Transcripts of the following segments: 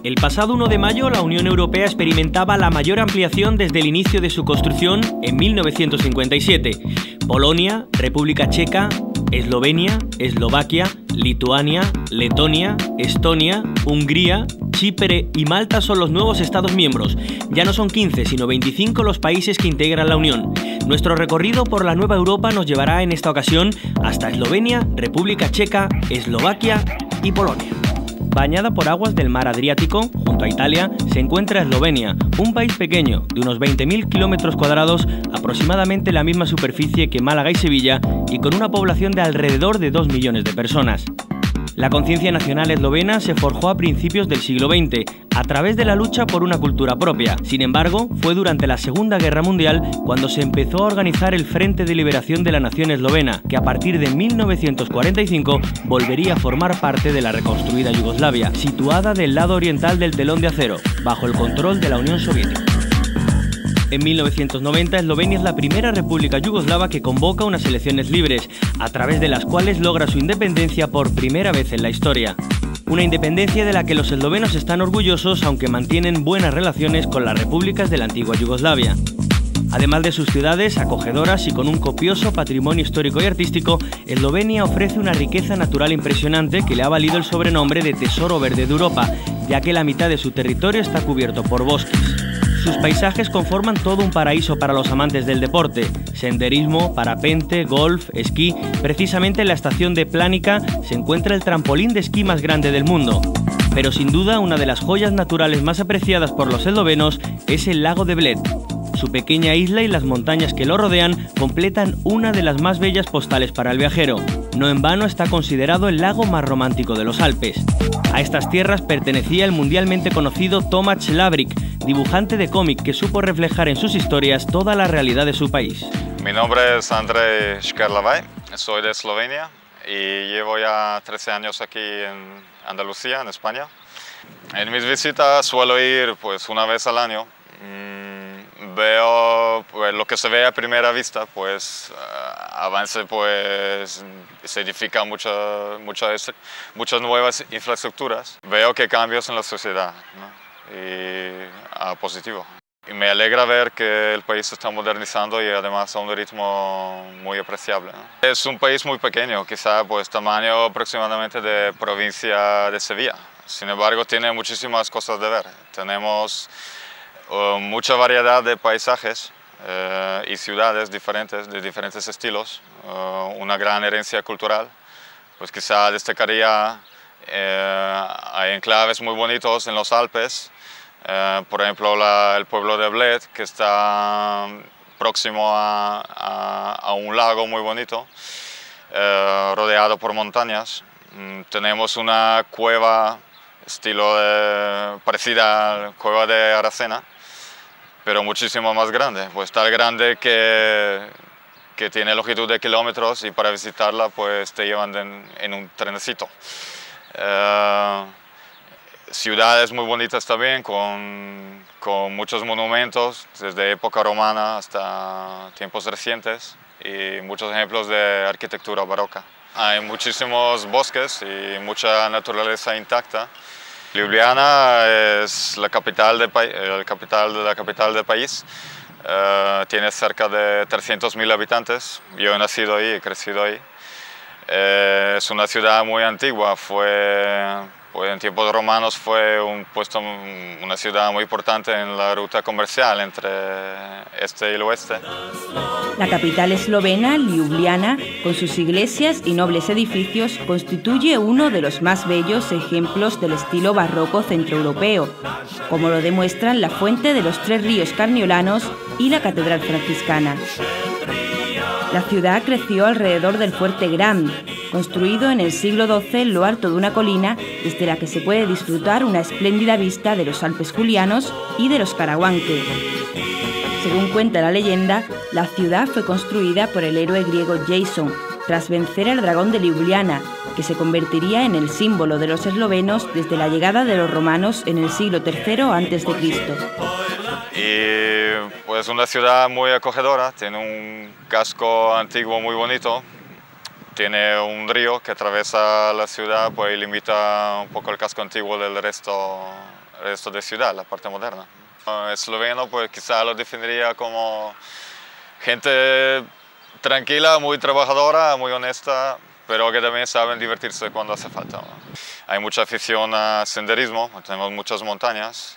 El pasado 1 de mayo, la Unión Europea experimentaba la mayor ampliación desde el inicio de su construcción en 1957. Polonia, República Checa, Eslovenia, Eslovaquia, Lituania, Letonia, Estonia, Hungría, Chipre y Malta son los nuevos Estados miembros. Ya no son 15, sino 25 los países que integran la Unión. Nuestro recorrido por la nueva Europa nos llevará en esta ocasión hasta Eslovenia, República Checa, Eslovaquia y Polonia. Bañada por aguas del mar Adriático, junto a Italia, se encuentra Eslovenia, un país pequeño, de unos 20.000 kilómetros cuadrados, aproximadamente la misma superficie que Málaga y Sevilla, y con una población de alrededor de 2 millones de personas. La conciencia nacional eslovena se forjó a principios del siglo XX, a través de la lucha por una cultura propia. Sin embargo, fue durante la Segunda Guerra Mundial cuando se empezó a organizar el Frente de Liberación de la Nación Eslovena, que a partir de 1945 volvería a formar parte de la reconstruida Yugoslavia, situada del lado oriental del telón de acero, bajo el control de la Unión Soviética. En 1990, Eslovenia es la primera república yugoslava que convoca unas elecciones libres, a través de las cuales logra su independencia por primera vez en la historia. Una independencia de la que los eslovenos están orgullosos, aunque mantienen buenas relaciones con las repúblicas de la antigua Yugoslavia. Además de sus ciudades acogedoras y con un copioso patrimonio histórico y artístico, Eslovenia ofrece una riqueza natural impresionante que le ha valido el sobrenombre de Tesoro Verde de Europa, ya que la mitad de su territorio está cubierto por bosques. Sus paisajes conforman todo un paraíso para los amantes del deporte: senderismo, parapente, golf, esquí. Precisamente en la estación de Planica se encuentra el trampolín de esquí más grande del mundo. Pero sin duda una de las joyas naturales más apreciadas por los eslovenos es el lago de Bled. Su pequeña isla y las montañas que lo rodean completan una de las más bellas postales para el viajero. No en vano está considerado el lago más romántico de los Alpes. A estas tierras pertenecía el mundialmente conocido Tomáš Lavric, dibujante de cómic que supo reflejar en sus historias toda la realidad de su país. Mi nombre es Andrej Škarlavay, soy de Eslovenia y llevo ya 13 años aquí en Andalucía, en España. En mis visitas suelo ir pues una vez al año. Veo pues, lo que se ve a primera vista, pues avance, pues se edifican muchas nuevas infraestructuras. Veo que cambios en la sociedad, ¿no? Y a positivo. Y me alegra ver que el país se está modernizando y además a un ritmo muy apreciable, ¿no? Es un país muy pequeño, quizá pues tamaño aproximadamente de provincia de Sevilla. Sin embargo, tiene muchísimas cosas de ver. Tenemos mucha variedad de paisajes y ciudades diferentes, de diferentes estilos, una gran herencia cultural. Pues quizá destacaría, hay enclaves muy bonitos en los Alpes, por ejemplo el pueblo de Bled, que está próximo a un lago muy bonito, rodeado por montañas. Tenemos una cueva parecida a la cueva de Aracena, pero muchísimo más grande, pues tan grande que tiene longitud de kilómetros y para visitarla pues te llevan en un trenecito. Ciudades muy bonitas también, con muchos monumentos, desde época romana hasta tiempos recientes y muchos ejemplos de arquitectura barroca. Hay muchísimos bosques y mucha naturaleza intacta. Ljubljana es la capital del país. Tiene cerca de 300.000 habitantes. Yo he nacido ahí, he crecido ahí. Es una ciudad muy antigua. Pues en tiempos romanos fue una ciudad muy importante en la ruta comercial entre este y el oeste. La capital eslovena, Ljubljana, con sus iglesias y nobles edificios, constituye uno de los más bellos ejemplos del estilo barroco centroeuropeo, como lo demuestran la fuente de los 3 ríos carniolanos y la catedral franciscana. La ciudad creció alrededor del Fuerte Grand, construido en el siglo XII en lo alto de una colina desde la que se puede disfrutar una espléndida vista de los Alpes Julianos y de los Karawanke. Según cuenta la leyenda, la ciudad fue construida por el héroe griego Jason, tras vencer al dragón de Ljubljana, que se convertiría en el símbolo de los eslovenos desde la llegada de los romanos en el siglo III a.C. Y pues una ciudad muy acogedora, tiene un casco antiguo muy bonito, tiene un río que atraviesa la ciudad, pues limita un poco el casco antiguo del resto resto de ciudad, la parte moderna. Esloveno, pues quizá lo definiría como gente tranquila, muy trabajadora, muy honesta, pero que también saben divertirse cuando hace falta, ¿no? Hay mucha afición a senderismo, tenemos muchas montañas,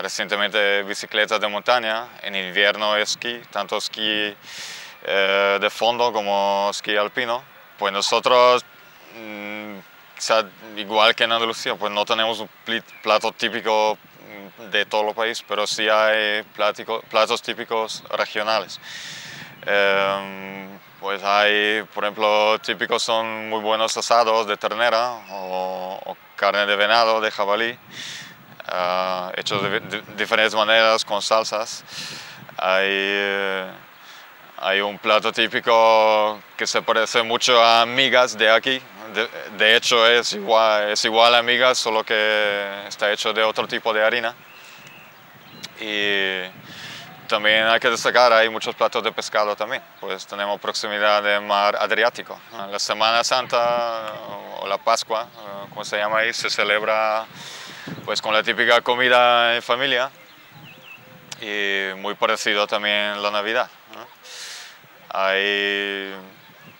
recientemente bicicletas de montaña, en invierno esquí, tanto esquí de fondo como esquí alpino. Pues nosotros, quizá igual que en Andalucía, pues no tenemos un plato típico de todo el país, pero sí hay platos típicos regionales. Pues hay, por ejemplo, típicos son muy buenos asados de ternera o carne de venado, de jabalí, hechos de diferentes maneras con salsas. Hay un plato típico que se parece mucho a migas de aquí. De hecho es igual a migas, solo que está hecho de otro tipo de harina. Y también hay que destacar, hay muchos platos de pescado también, pues tenemos proximidad del mar Adriático. La Semana Santa o la Pascua, como se llama ahí, se celebra pues con la típica comida en familia y muy parecido también la Navidad, ¿no?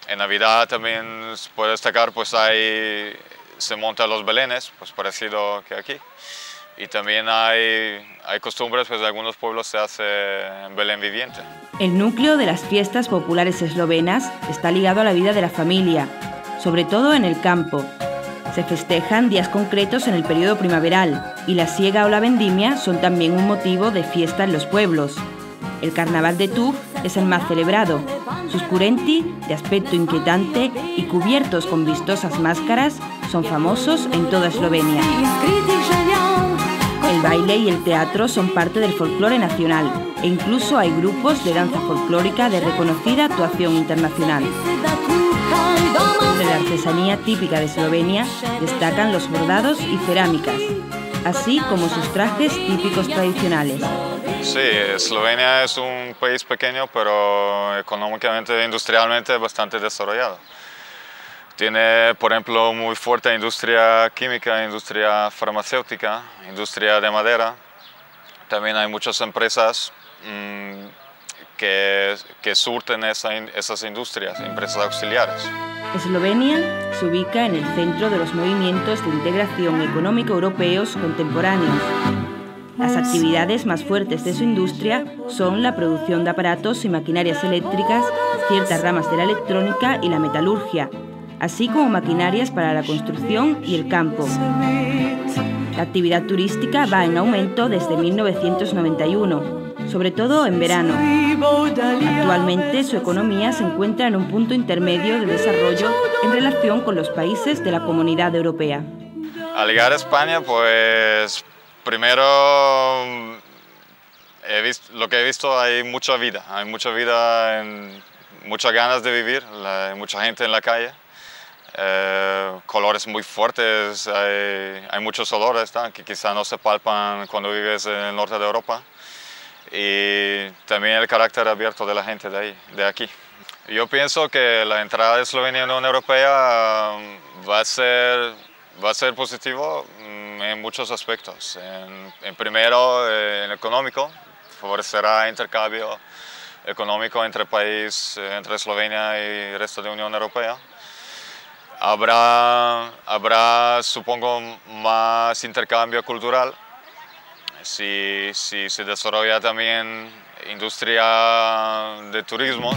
En Navidad también se puede destacar, pues se montan los belenes, pues parecido que aquí. Y también hay costumbres, pues en algunos pueblos se hace en Belén viviente. El núcleo de las fiestas populares eslovenas está ligado a la vida de la familia, sobre todo en el campo. Se festejan días concretos en el periodo primaveral y la siega o la vendimia son también un motivo de fiesta en los pueblos. El carnaval de Tuf es el más celebrado. Sus curenti, de aspecto inquietante y cubiertos con vistosas máscaras, son famosos en toda Eslovenia. El baile y el teatro son parte del folclore nacional e incluso hay grupos de danza folclórica de reconocida actuación internacional. De la artesanía típica de Eslovenia destacan los bordados y cerámicas, así como sus trajes típicos tradicionales. Sí, Eslovenia es un país pequeño, pero económicamente e industrialmente bastante desarrollado. Tiene, por ejemplo, muy fuerte industria química, industria farmacéutica, industria de madera. También hay muchas empresas que surten esas industrias, empresas auxiliares. Eslovenia se ubica en el centro de los movimientos de integración económica europeos contemporáneos. Las actividades más fuertes de su industria son la producción de aparatos y maquinarias eléctricas, ciertas ramas de la electrónica y la metalurgia, así como maquinarias para la construcción y el campo. La actividad turística va en aumento desde 1991, sobre todo en verano. Actualmente su economía se encuentra en un punto intermedio de desarrollo en relación con los países de la Comunidad Europea. Al llegar a España, pues primero lo que he visto, hay muchas ganas de vivir, hay mucha gente en la calle. Colores muy fuertes, hay muchos olores que quizá no se palpan cuando vives en el norte de Europa, y también el carácter abierto de la gente de aquí. Yo pienso que la entrada de Eslovenia en la Unión Europea va a ser positivo en muchos aspectos. Primero, en económico, favorecerá intercambio económico entre Eslovenia y el resto de la Unión Europea. Habrá, supongo, más intercambio cultural si se desarrolla también industria de turismo.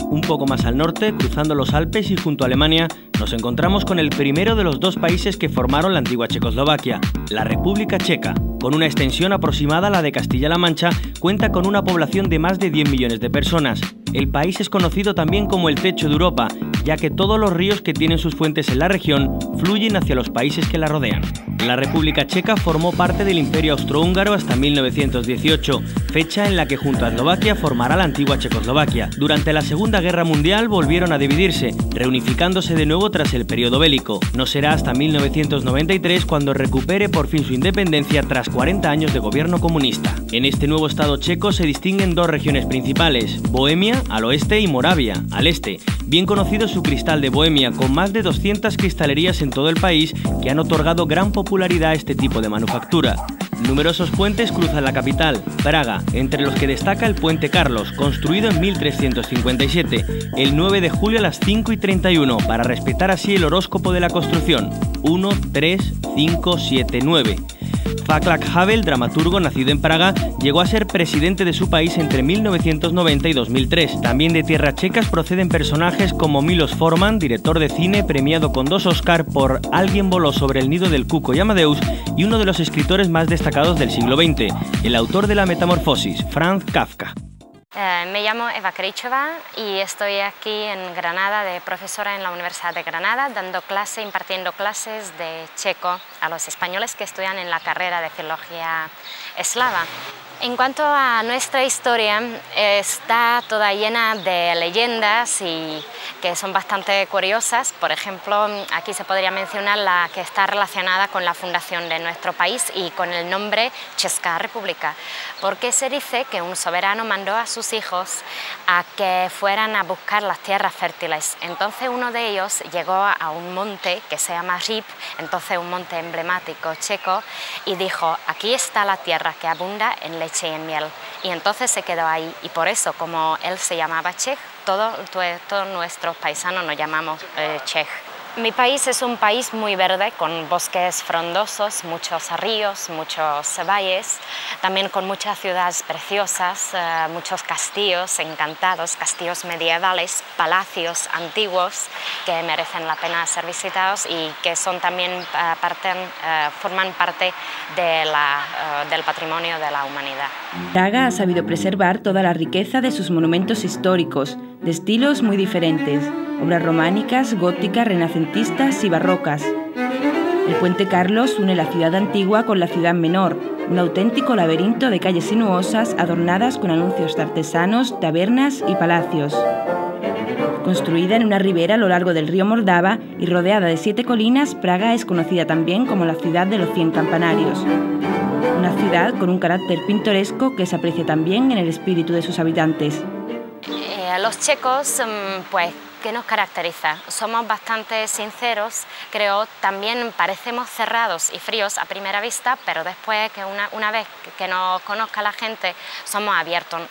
Un poco más al norte, cruzando los Alpes y junto a Alemania, nos encontramos con el primero de los dos países que formaron la antigua Checoslovaquia, la República Checa. Con una extensión aproximada a la de Castilla-La Mancha, cuenta con una población de más de 10 millones de personas. El país es conocido también como el techo de Europa, ya que todos los ríos que tienen sus fuentes en la región fluyen hacia los países que la rodean. La República Checa formó parte del Imperio Austrohúngaro hasta 1918, fecha en la que junto a Eslovaquia formará la antigua Checoslovaquia. Durante la Segunda Guerra Mundial volvieron a dividirse, reunificándose de nuevo tras el periodo bélico. No será hasta 1993 cuando recupere por fin su independencia tras 40 años de gobierno comunista. En este nuevo estado checo se distinguen dos regiones principales, Bohemia al oeste y Moravia al este, Bien conocido su cristal de Bohemia, con más de 200 cristalerías en todo el país que han otorgado gran popularidad a este tipo de manufactura. Numerosos puentes cruzan la capital, Praga, entre los que destaca el Puente Carlos, construido en 1357, el 9 de julio a las 5:31, para respetar así el horóscopo de la construcción, 1, 3, 5, 7, 9. Václav Havel, dramaturgo nacido en Praga, llegó a ser presidente de su país entre 1990 y 2003. También de tierras checas proceden personajes como Milos Forman, director de cine premiado con 2 Oscar por Alguien voló sobre el nido del cuco y Amadeus, y uno de los escritores más destacados del siglo XX, el autor de La Metamorfosis, Franz Kafka. Me llamo Eva Krichova y estoy aquí en Granada de profesora en la Universidad de Granada impartiendo clases de checo a los españoles que estudian en la carrera de Filología Eslava. En cuanto a nuestra historia, está toda llena de leyendas y que son bastante curiosas. Por ejemplo, aquí se podría mencionar la que está relacionada con la fundación de nuestro país y con el nombre Česká República, porque se dice que un soberano mandó a sus hijos a que fueran a buscar las tierras fértiles. Entonces uno de ellos llegó a un monte que se llama Rip, entonces un monte emblemático checo, y dijo: aquí está la tierra que abunda en leche y en miel. Y entonces se quedó ahí, y por eso, como él se llamaba Čech, todos nuestros paisanos nos llamamos Čech. Mi país es un país muy verde, con bosques frondosos, muchos ríos, muchos valles, también con muchas ciudades preciosas, muchos castillos encantados, castillos medievales, palacios antiguos que merecen la pena ser visitados y que son también forman parte del patrimonio de la humanidad. Praga ha sabido preservar toda la riqueza de sus monumentos históricos, de estilos muy diferentes, obras románicas, góticas, renacentistas y barrocas. El Puente Carlos une la ciudad antigua con la ciudad menor, un auténtico laberinto de calles sinuosas adornadas con anuncios de artesanos, tabernas y palacios. Construida en una ribera a lo largo del río Moldava y rodeada de 7 colinas, Praga es conocida también como la ciudad de los 100 campanarios. Una ciudad con un carácter pintoresco que se aprecia también en el espíritu de sus habitantes. Los checos, pues, ¿qué nos caracteriza? Somos bastante sinceros, creo, también parecemos cerrados y fríos a primera vista, pero después, que una vez que nos conozca la gente, somos abiertos.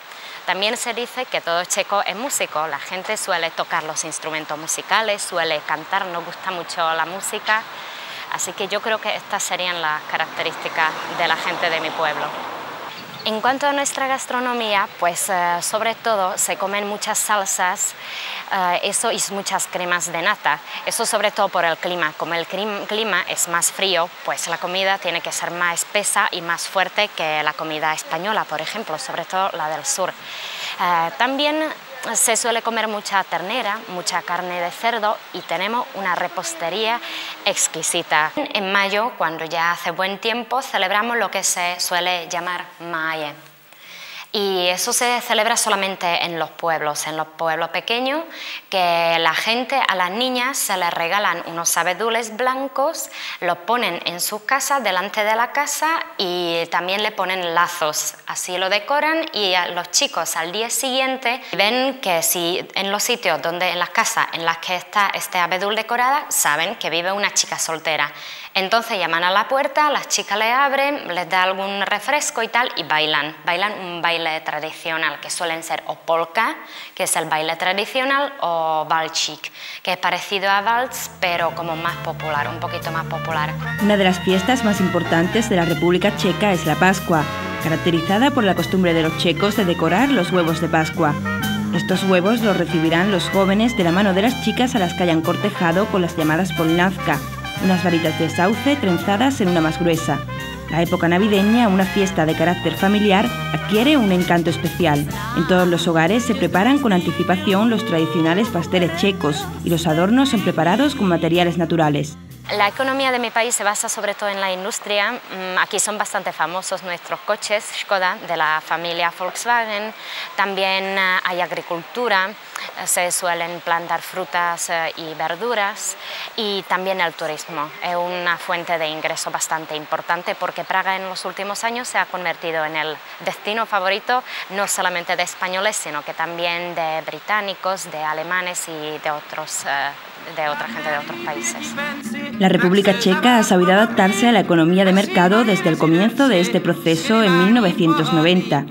También se dice que todo checo es músico, la gente suele tocar los instrumentos musicales, suele cantar, nos gusta mucho la música, así que yo creo que estas serían las características de la gente de mi pueblo. En cuanto a nuestra gastronomía, pues sobre todo se comen muchas salsas, eso y muchas cremas de nata, eso sobre todo por el clima. Como el clima es más frío, pues la comida tiene que ser más espesa y más fuerte que la comida española, por ejemplo, sobre todo la del sur. También se suele comer mucha ternera, mucha carne de cerdo y tenemos una repostería exquisita. En mayo, cuando ya hace buen tiempo, celebramos lo que se suele llamar Maie. Y eso se celebra solamente en los pueblos pequeños, que la gente, a las niñas se les regalan unos abedules blancos, los ponen en su casa, delante de la casa, y también le ponen lazos, así lo decoran, y a los chicos al día siguiente ven que si en los sitios en las casas en las que está este abedul decorada, saben que vive una chica soltera. Entonces llaman a la puerta, las chicas le abren, les da algún refresco y tal, y bailan un baile tradicional, que suelen ser o polka, que es el baile tradicional, o valčík, que es parecido a vals, pero como más popular, un poquito más popular. Una de las fiestas más importantes de la República Checa es la Pascua, caracterizada por la costumbre de los checos de decorar los huevos de Pascua. Estos huevos los recibirán los jóvenes de la mano de las chicas a las que hayan cortejado con las llamadas polnazka, unas varitas de sauce trenzadas en una más gruesa. La época navideña, una fiesta de carácter familiar, adquiere un encanto especial. En todos los hogares se preparan con anticipación los tradicionales pasteles checos y los adornos son preparados con materiales naturales. La economía de mi país se basa sobre todo en la industria. Aquí son bastante famosos nuestros coches Škoda de la familia Volkswagen. También hay agricultura, se suelen plantar frutas y verduras, y también el turismo. Es una fuente de ingreso bastante importante porque Praga en los últimos años se ha convertido en el destino favorito no solamente de españoles, sino que también de británicos, de alemanes y de otra gente de otros países. La República Checa ha sabido adaptarse a la economía de mercado desde el comienzo de este proceso en 1990.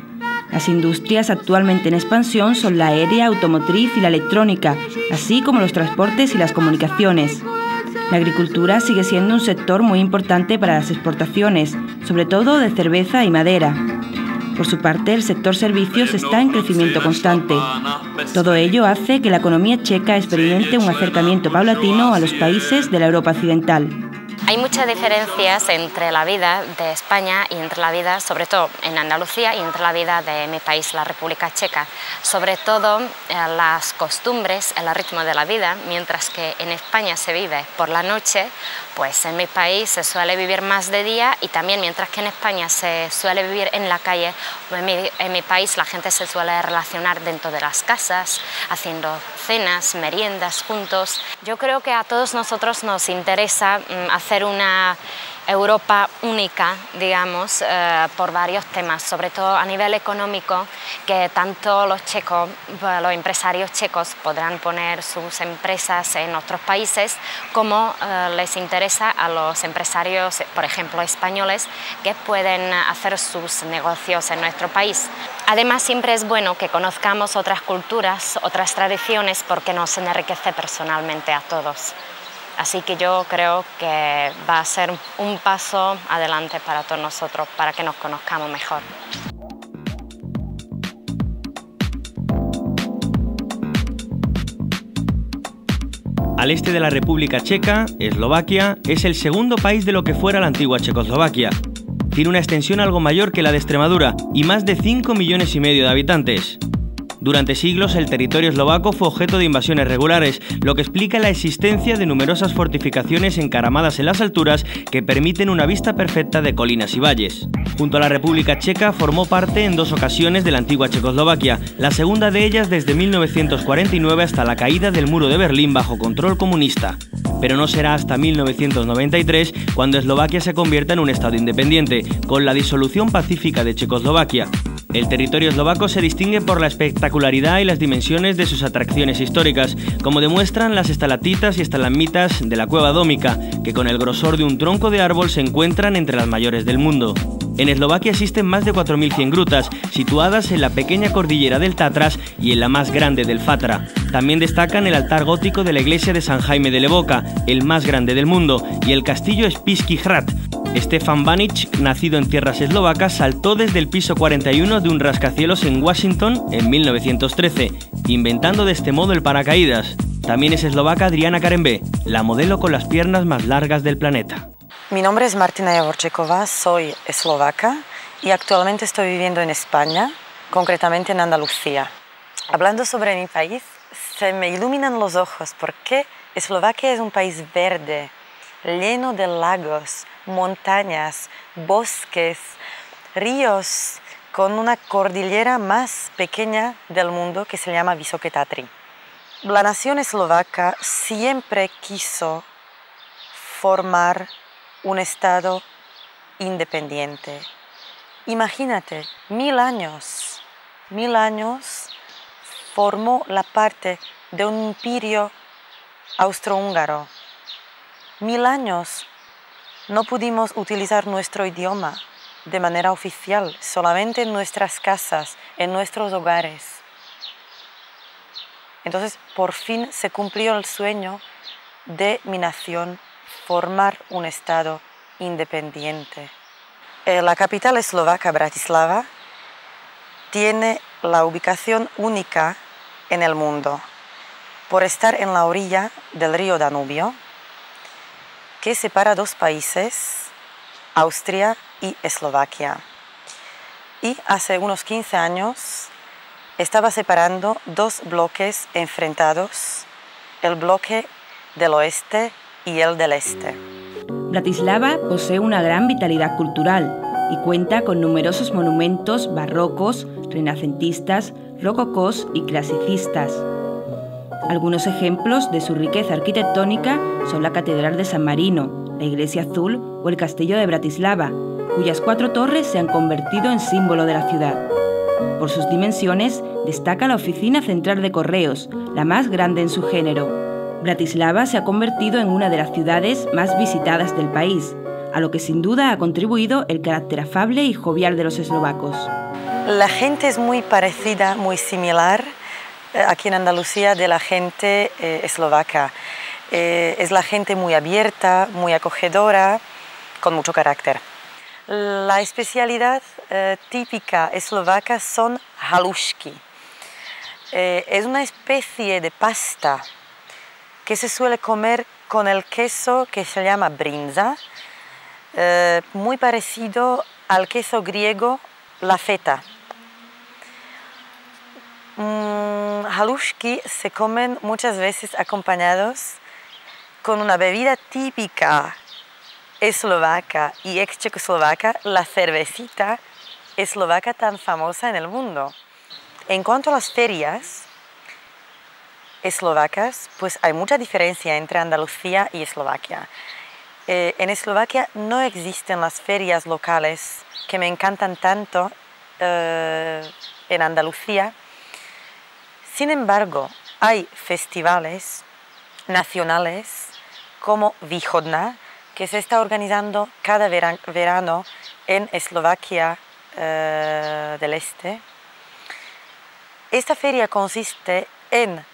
Las industrias actualmente en expansión son la aérea, automotriz y la electrónica, así como los transportes y las comunicaciones. La agricultura sigue siendo un sector muy importante para las exportaciones, sobre todo de cerveza y madera. Por su parte, el sector servicios está en crecimiento constante. Todo ello hace que la economía checa experimente un acercamiento paulatino a los países de la Europa occidental. Hay muchas diferencias entre la vida de España y entre la vida, sobre todo en Andalucía, y entre la vida de mi país, la República Checa. Sobre todo las costumbres, el ritmo de la vida, mientras que en España se vive por la noche, pues en mi país se suele vivir más de día, y también mientras que en España se suele vivir en la calle, en mi país la gente se suele relacionar dentro de las casas, haciendo cenas, meriendas juntos. Yo creo que a todos nosotros nos interesa hacer una Europa única, digamos, por varios temas, sobre todo a nivel económico, que tanto los empresarios checos podrán poner sus empresas en otros países, como les interesa a los empresarios, por ejemplo, españoles, que pueden hacer sus negocios en nuestro país. Además, siempre es bueno que conozcamos otras culturas, otras tradiciones, porque nos enriquece personalmente a todos. Así que yo creo que va a ser un paso adelante para todos nosotros, para que nos conozcamos mejor. Al este de la República Checa, Eslovaquia es el segundo país de lo que fuera la antigua Checoslovaquia. Tiene una extensión algo mayor que la de Extremadura y más de 5,5 millones de habitantes. Durante siglos el territorio eslovaco fue objeto de invasiones regulares, lo que explica la existencia de numerosas fortificaciones encaramadas en las alturas que permiten una vista perfecta de colinas y valles. Junto a la República Checa formó parte en 2 ocasiones de la antigua Checoslovaquia, la segunda de ellas desde 1949 hasta la caída del muro de Berlín bajo control comunista. Pero no será hasta 1993 cuando Eslovaquia se convierta en un estado independiente, con la disolución pacífica de Checoslovaquia. El territorio eslovaco se distingue por la espectacularidad y las dimensiones de sus atracciones históricas, como demuestran las estalactitas y estalagmitas de la cueva dómica, que con el grosor de un tronco de árbol se encuentran entre las mayores del mundo. En Eslovaquia existen más de 4.100 grutas, situadas en la pequeña cordillera del Tatras y en la más grande del Fatra. También destacan el altar gótico de la iglesia de San Jaime de Levoca, el más grande del mundo, y el castillo Spišský hrad. Stefan Banic, nacido en tierras eslovacas, saltó desde el piso 41 de un rascacielos en Washington en 1913, inventando de este modo el paracaídas. También es eslovaca Adriana Karembé, la modelo con las piernas más largas del planeta. Mi nombre es Martina Javorčeková, soy eslovaca y actualmente estoy viviendo en España, concretamente en Andalucía. Hablando sobre mi país, se me iluminan los ojos porque Eslovaquia es un país verde, lleno de lagos, montañas, bosques, ríos, con una cordillera más pequeña del mundo que se llama Vysoké Tatry. La nación eslovaca siempre quiso formar un estado independiente. Imagínate, 1000 años formó la parte de un imperio austrohúngaro. 1000 años no pudimos utilizar nuestro idioma de manera oficial, solamente en nuestras casas, en nuestros hogares. Entonces, por fin se cumplió el sueño de mi nación, formar un estado independiente. La capital eslovaca, Bratislava, tiene la ubicación única en el mundo, por estar en la orilla del río Danubio, que separa 2 países, Austria y Eslovaquia. Y hace unos 15 años estaba separando 2 bloques enfrentados, el bloque del oeste y el del Este. Bratislava posee una gran vitalidad cultural y cuenta con numerosos monumentos barrocos, renacentistas, rococós y clasicistas. Algunos ejemplos de su riqueza arquitectónica son la Catedral de San Marino, la Iglesia Azul o el Castillo de Bratislava, cuyas 4 torres se han convertido en símbolo de la ciudad. Por sus dimensiones, destaca la Oficina Central de Correos, la más grande en su género. Bratislava se ha convertido en una de las ciudades más visitadas del país, a lo que sin duda ha contribuido el carácter afable y jovial de los eslovacos. La gente es muy parecida, muy similar aquí en Andalucía de la gente eslovaca. Es la gente muy abierta, muy acogedora, con mucho carácter. La especialidad típica eslovaca son halušky. Es una especie de pasta que se suele comer con el queso que se llama brinza, muy parecido al queso griego, la feta. Halušky se comen muchas veces acompañados con una bebida típica eslovaca y ex-checoslovaca, la cervecita eslovaca tan famosa en el mundo. En cuanto a las ferias eslovacas, pues hay mucha diferencia entre Andalucía y Eslovaquia. En Eslovaquia no existen las ferias locales que me encantan tanto en Andalucía. Sin embargo, hay festivales nacionales como Východná, que se está organizando cada verano en Eslovaquia del Este. Esta feria consiste en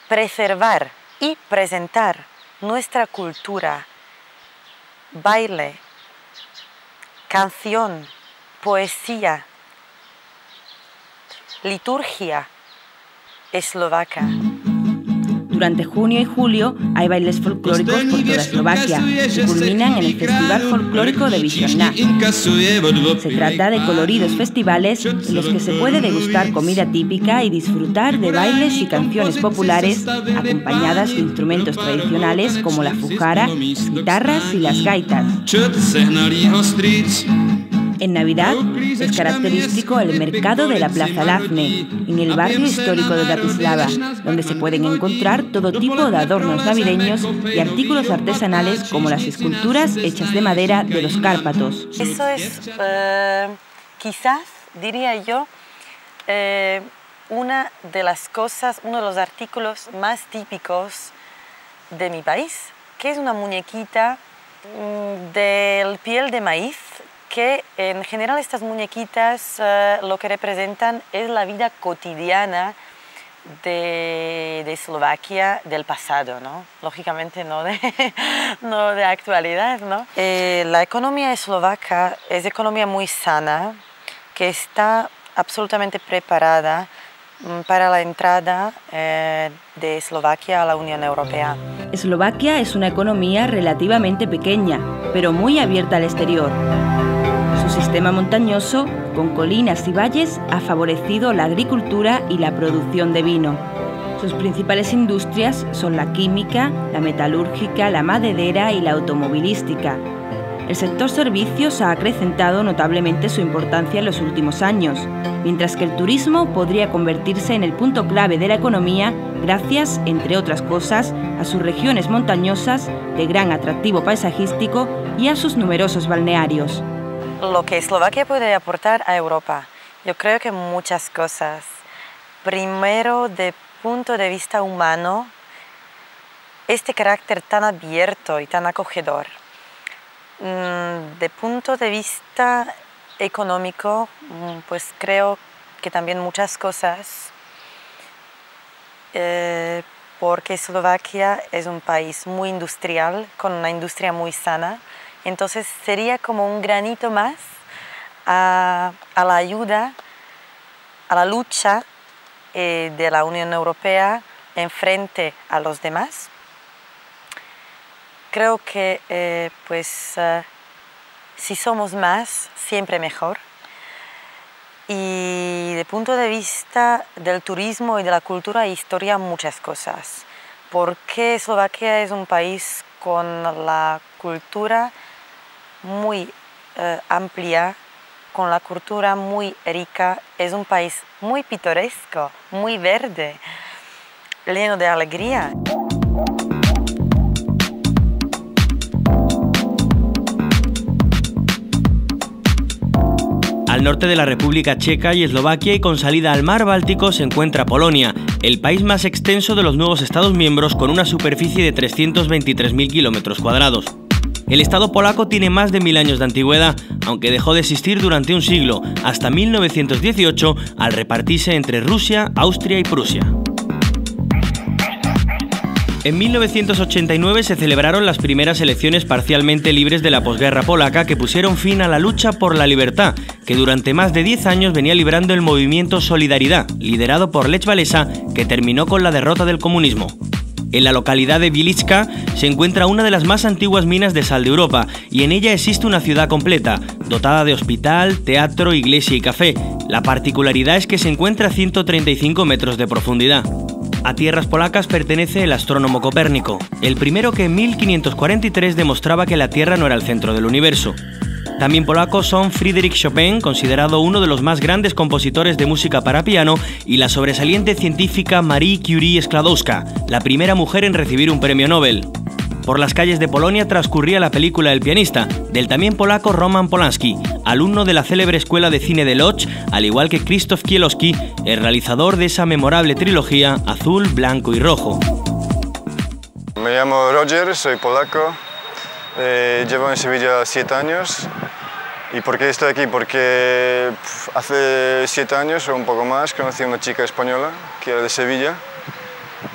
preservar y presentar nuestra cultura, baile, canción, poesía, liturgia eslovaca. Durante junio y julio hay bailes folclóricos por toda Eslovaquia que culminan en el Festival Folclórico de Východná. Se trata de coloridos festivales en los que se puede degustar comida típica y disfrutar de bailes y canciones populares acompañadas de instrumentos tradicionales como la fujara, las guitarras y las gaitas. En Navidad es característico el mercado de la Plaza Lafne, en el barrio histórico de Bratislava, donde se pueden encontrar todo tipo de adornos navideños y artículos artesanales como las esculturas hechas de madera de los Cárpatos. Eso es, quizás, diría yo, una de las cosas, uno de los artículos más típicos de mi país, que es una muñequita de piel de maíz, que en general estas muñequitas lo que representan es la vida cotidiana de Eslovaquia del pasado, ¿no? Lógicamente no de actualidad, ¿no? La economía eslovaca es economía muy sana, que está absolutamente preparada para la entrada de Eslovaquia a la Unión Europea. Eslovaquia es una economía relativamente pequeña, pero muy abierta al exterior. Su sistema montañoso, con colinas y valles, ha favorecido la agricultura y la producción de vino. Sus principales industrias son la química, la metalúrgica, la maderera y la automovilística. El sector servicios ha acrecentado notablemente su importancia en los últimos años, mientras que el turismo podría convertirse en el punto clave de la economía gracias, entre otras cosas, a sus regiones montañosas de gran atractivo paisajístico y a sus numerosos balnearios. Lo que Eslovaquia puede aportar a Europa, yo creo que muchas cosas. Primero, de punto de vista humano, este carácter tan abierto y tan acogedor. De punto de vista económico, pues creo que también muchas cosas, porque Eslovaquia es un país muy industrial, con una industria muy sana. Entonces sería como un granito más a la ayuda, a la lucha de la Unión Europea en frente a los demás. Creo que si somos más, siempre mejor. Y de punto de vista del turismo y de la cultura e historia, muchas cosas. Porque Eslovaquia es un país con la cultura muy amplia, con la cultura muy rica. Es un país muy pintoresco, muy verde, lleno de alegría. Al norte de la República Checa y Eslovaquia y con salida al mar Báltico se encuentra Polonia, el país más extenso de los nuevos Estados miembros con una superficie de 323.000 kilómetros cuadrados. El Estado polaco tiene más de 1000 años de antigüedad, aunque dejó de existir durante un siglo, hasta 1918, al repartirse entre Rusia, Austria y Prusia. En 1989 se celebraron las primeras elecciones parcialmente libres de la posguerra polaca que pusieron fin a la lucha por la libertad, que durante más de 10 años venía librando el movimiento Solidaridad, liderado por Lech Walesa, que terminó con la derrota del comunismo. En la localidad de Wieliczka se encuentra una de las más antiguas minas de sal de Europa y en ella existe una ciudad completa, dotada de hospital, teatro, iglesia y café. La particularidad es que se encuentra a 135 metros de profundidad. A tierras polacas pertenece el astrónomo Copérnico, el primero que en 1543 demostraba que la Tierra no era el centro del universo. También polacos son Fryderyk Chopin, considerado uno de los más grandes compositores de música para piano, y la sobresaliente científica Marie Curie Skłodowska, la primera mujer en recibir un premio Nobel. Por las calles de Polonia transcurría la película El pianista, del también polaco Roman Polanski, alumno de la célebre escuela de cine de Łódź, al igual que Krzysztof Kiełowski, el realizador de esa memorable trilogía Azul, Blanco y Rojo. Me llamo Roger, soy polaco, llevo en Sevilla 7 años. ¿Y por qué estoy aquí? Porque hace 7 años o un poco más conocí a una chica española que era de Sevilla,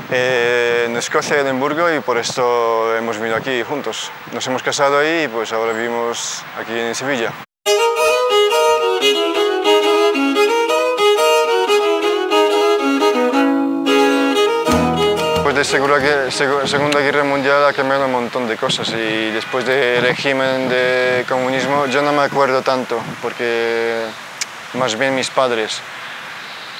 en Escocia, Edimburgo, y por esto hemos venido aquí juntos. Nos hemos casado ahí y pues ahora vivimos aquí en Sevilla. Después de la Segunda Guerra Mundial ha cambiado un montón de cosas y después del régimen de comunismo yo no me acuerdo tanto, porque más bien mis padres.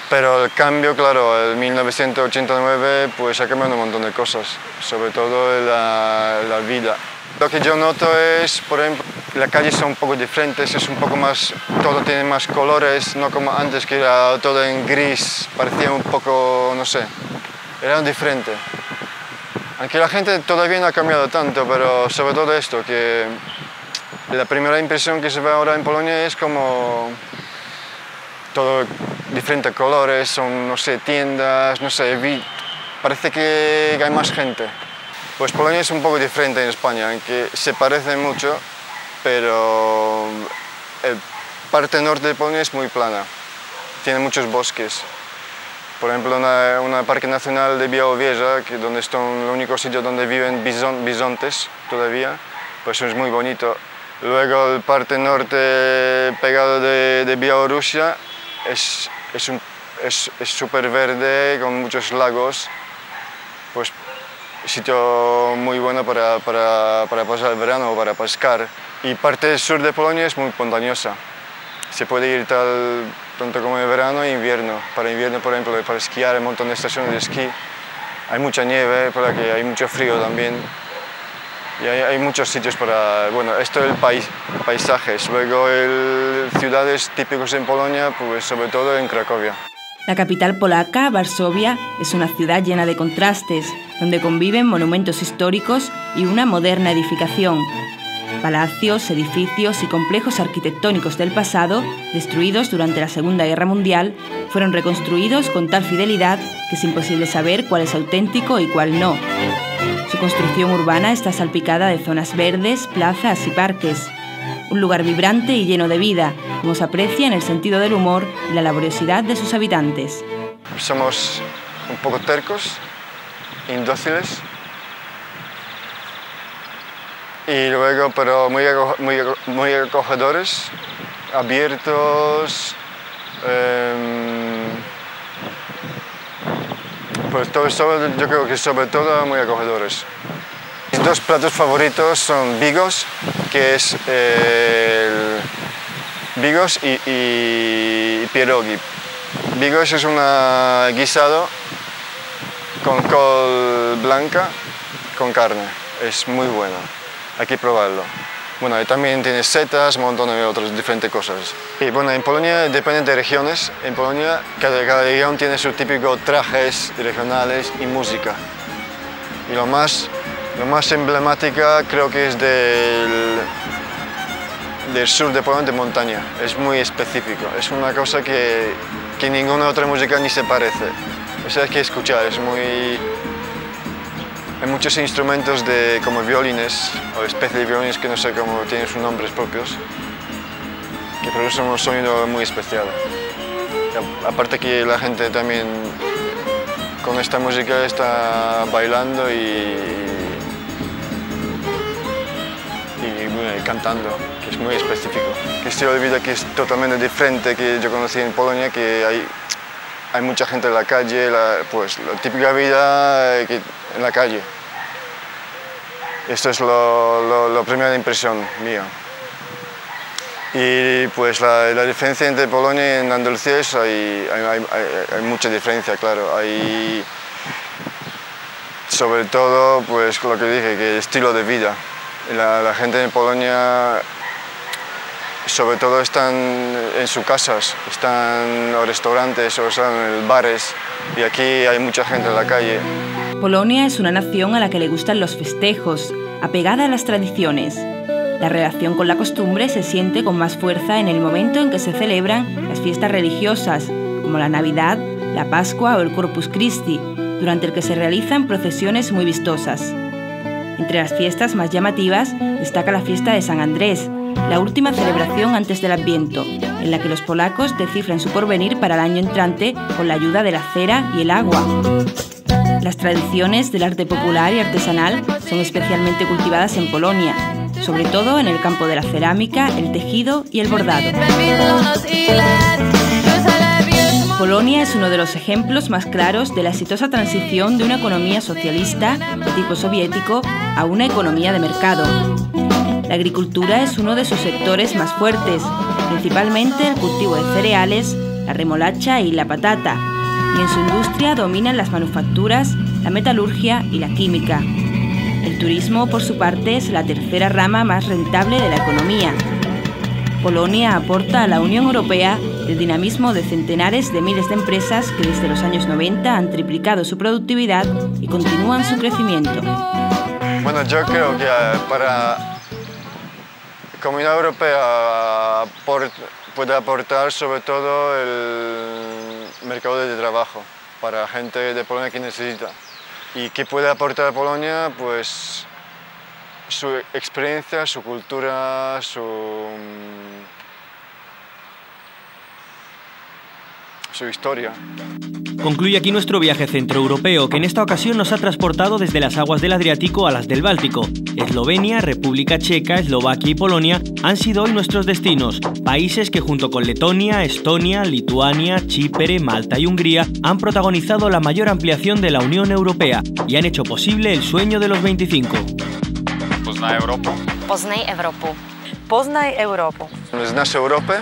Pero el cambio, claro, en 1989 pues ha cambiado un montón de cosas, sobre todo la vida. Lo que yo noto es, por ejemplo, las calles son un poco diferentes, es un poco más, todo tiene más colores, no como antes que era todo en gris, parecía un poco, no sé, era diferente. Aunque la gente todavía no ha cambiado tanto, pero sobre todo esto, que la primera impresión que se ve ahora en Polonia es como todo diferentes colores, son, no sé, tiendas, no sé, parece que hay más gente. Pues Polonia es un poco diferente en España, aunque se parece mucho, pero la parte norte de Polonia es muy plana, tiene muchos bosques. Por ejemplo, una parque nacional de Białowieża, donde es el único sitio donde viven bisontes todavía, pues es muy bonito. Luego la parte norte pegado de Bielorrusia es súper verde, con muchos lagos, pues sitio muy bueno para pasar el verano o para pescar. Y parte del sur de Polonia es muy montañosa, se puede ir tanto como en verano e invierno. Para invierno, por ejemplo, para esquiar hay un montón de estaciones de esquí, hay mucha nieve, por aquí hay mucho frío también. Y hay muchos sitios para, bueno, esto es el paisajes. Luego ciudades típicas en Polonia, pues sobre todo en Cracovia. La capital polaca, Varsovia, es una ciudad llena de contrastes, donde conviven monumentos históricos y una moderna edificación. Palacios, edificios y complejos arquitectónicos del pasado, destruidos durante la Segunda Guerra Mundial, fueron reconstruidos con tal fidelidad que es imposible saber cuál es auténtico y cuál no. Su construcción urbana está salpicada de zonas verdes, plazas y parques. Un lugar vibrante y lleno de vida, como se aprecia en el sentido del humor y la laboriosidad de sus habitantes. Somos un poco tercos, indóciles, y luego, pero muy acogedores, abiertos, pues yo creo que sobre todo muy acogedores. Mis dos platos favoritos son bigos, que es bigos y pierogi. Bigos es un guisado con col blanca con carne. es muy bueno, hay que probarlo. Bueno, también tiene setas, un montón de otras diferentes cosas. Y bueno, en Polonia depende de regiones. En Polonia cada región tiene sus típicos trajes regionales y música. Y lo más emblemática creo que es del sur de Polonia, de montaña. Es muy específico, es una cosa que ninguna otra música ni se parece. Eso hay que escuchar, hay muchos instrumentos como violines o especies de violines que no sé cómo tienen sus nombres propios, que producen un sonido muy especial. Y aparte que la gente también con esta música está bailando y cantando, que es muy específico. Que estilo de vida que es totalmente diferente que yo conocí en Polonia, que hay mucha gente en la calle, pues la típica vida en la calle. Esto es la primera impresión mía. Y pues la diferencia entre Polonia y Andalucía es hay mucha diferencia, claro. Hay sobre todo pues lo que dije, que el estilo de vida. La gente en Polonia sobre todo están en sus casas, están en restaurantes o están en bares, y aquí hay mucha gente en la calle. Polonia es una nación a la que le gustan los festejos, apegada a las tradiciones. La relación con la costumbre se siente con más fuerza en el momento en que se celebran las fiestas religiosas, como la Navidad, la Pascua o el Corpus Christi, durante el que se realizan procesiones muy vistosas. Entre las fiestas más llamativas destaca la fiesta de San Andrés, la última celebración antes del Adviento, en la que los polacos descifran su porvenir para el año entrante con la ayuda de la cera y el agua. Las tradiciones del arte popular y artesanal son especialmente cultivadas en Polonia, sobre todo en el campo de la cerámica, el tejido y el bordado. Polonia es uno de los ejemplos más claros de la exitosa transición de una economía socialista de tipo soviético a una economía de mercado. La agricultura es uno de sus sectores más fuertes, principalmente el cultivo de cereales, la remolacha y la patata, y en su industria dominan las manufacturas, la metalurgia y la química. El turismo, por su parte, es la tercera rama más rentable de la economía. Polonia aporta a la Unión Europea el dinamismo de centenares de miles de empresas que desde los años 90 han triplicado su productividad y continúan su crecimiento. Bueno, yo creo que para la Comunidad Europea puede aportar sobre todo el mercado de trabajo para la gente de Polonia que necesita. ¿Y qué puede aportar a Polonia? Pues su experiencia, su cultura, su historia. Concluye aquí nuestro viaje centroeuropeo, que en esta ocasión nos ha transportado desde las aguas del Adriático a las del Báltico. Eslovenia, República Checa, Eslovaquia y Polonia han sido hoy nuestros destinos, países que junto con Letonia, Estonia, Lituania, Chipre, Malta y Hungría han protagonizado la mayor ampliación de la Unión Europea y han hecho posible el sueño de los 25. Poznaj Europę. Poznaj Europę. Poznaj Europę. Znasz Europę?